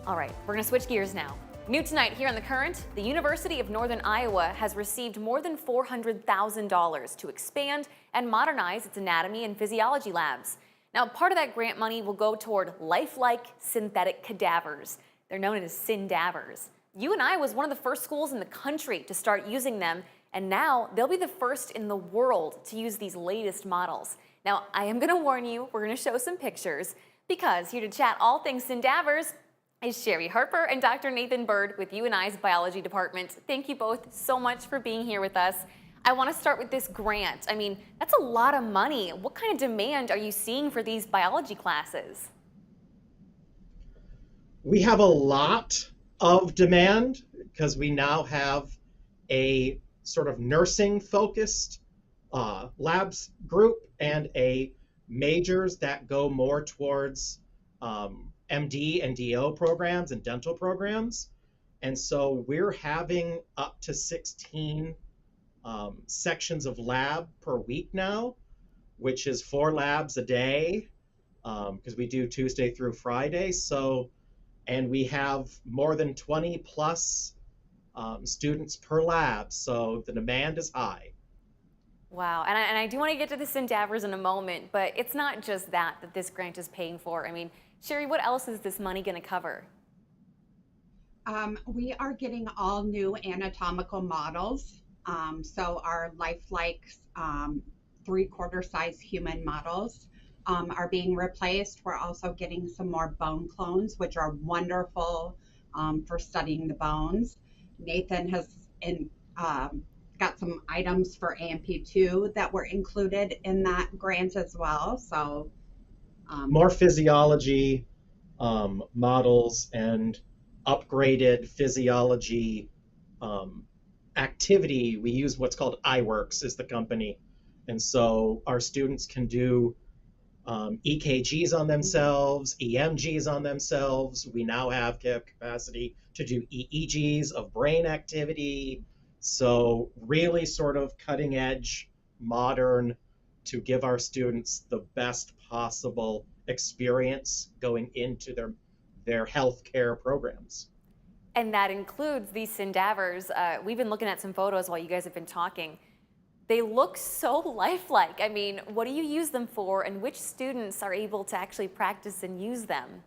All right, we're going to switch gears now. New tonight here on The Current, the University of Northern Iowa has received more than $400,000 to expand and modernize its anatomy and physiology labs. Now, part of that grant money will go toward lifelike synthetic cadavers. They're known as syndavers. UNI was one of the first schools in the country to start using them, and now they'll be the first in the world to use these latest models. Now, I am going to warn you, we're going to show some pictures, because here to chat all things syndavers is Sherry Harper and Dr. Nathan Bird with UNI's biology department. Thank you both so much for being here with us. I want to start with this grant. I mean, that's a lot of money. What kind of demand are you seeing for these biology classes? We have a lot of demand because we now have a sort of nursing focused labs group and a majors that go more towards MD and DO programs and dental programs. And so we're having up to 16 sections of lab per week now, which is 4 labs a day because we do Tuesday through Friday. And we have more than 20 plus students per lab. So the demand is high. Wow, and I do want to get to the syndavers in a moment, but it's not just that this grant is paying for. I mean, Sherry, what else is this money going to cover? We are getting all new anatomical models. So our lifelike 3/4 size human models are being replaced. We're also getting some more bone clones, which are wonderful for studying the bones. Nathan has got some items for AMP2 that were included in that grant as well. So more physiology models and upgraded physiology activity. We use what's called iWorks is the company. And so our students can do EKGs on themselves, EMGs on themselves. We now have capacity to do EEGs of brain activity. So really sort of cutting edge, modern, to give our students the best possible experience going into their healthcare programs. And that includes these syndavers. We've been looking at some photos while you guys have been talking. They look so lifelike. I mean, what do you use them for, and which students are able to actually practice and use them?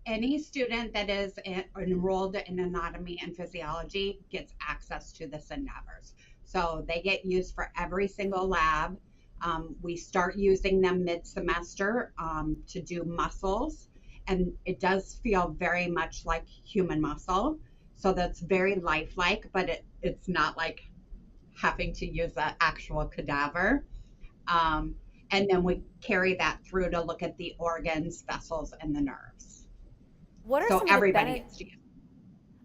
Any student that is enrolled in anatomy and physiology gets access to the syndavers. So they get used for every single lab. We start using them mid-semester to do muscles, and it does feel very much like human muscle. So that's very lifelike, but it's not like having to use an actual cadaver. And then we carry that through to look at the organs, vessels, and the nerves. What are so some everybody of the gets to use.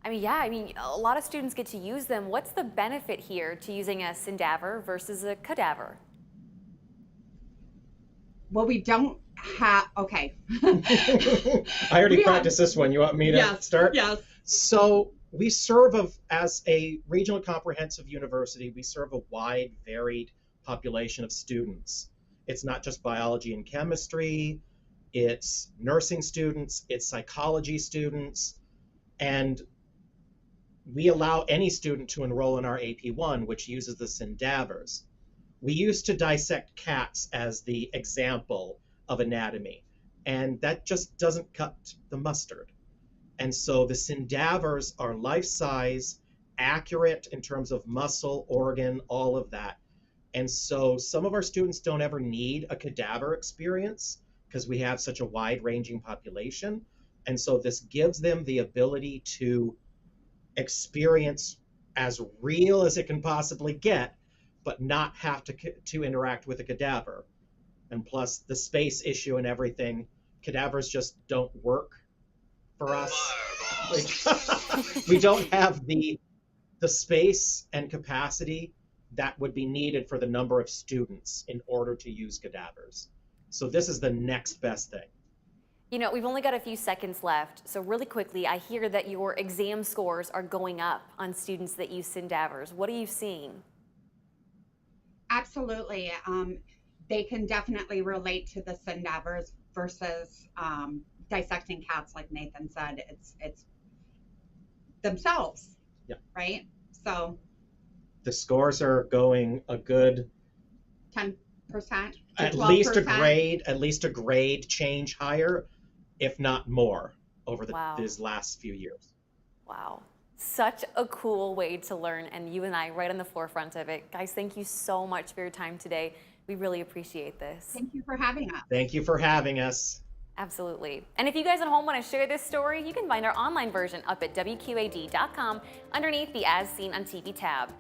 I mean, a lot of students get to use them. What's the benefit here to using a syndaver versus a cadaver? Well, we don't have, okay. I already practiced this one. You want me to start? Yes. So we serve as a regional comprehensive university, we serve a wide, varied population of students. It's not just biology and chemistry, it's nursing students, it's psychology students, and we allow any student to enroll in our AP1, which uses the syndavers. We used to dissect cats as the example of anatomy, and that just doesn't cut the mustard. And so the syndavers are life-size, accurate in terms of muscle, organ, all of that. And so some of our students don't ever need a cadaver experience because we have such a wide-ranging population. And so this gives them the ability to experience as real as it can possibly get, but not have to interact with a cadaver. And plus the space issue and everything, cadavers just don't work for us. We don't have the space and capacity that would be needed for the number of students in order to use cadavers. So this is the next best thing. You know, we've only got a few seconds left, so really quickly, I hear that your exam scores are going up on students that use syndavers. What are you seeing? Absolutely. They can definitely relate to the syndavers versus dissecting cats, like Nathan said, it's themselves. Yeah. Right. So The scores are going a good 10%, at 12%. least a grade change higher, if not more, over Wow. these last few years. Wow. Such a cool way to learn, and you and I right on the forefront of it. Guys, thank you so much for your time today. We really appreciate this. Thank you for having us. Thank you for having us. Absolutely. And if you guys at home want to share this story, you can find our online version up at WQAD.com underneath the As Seen on TV tab.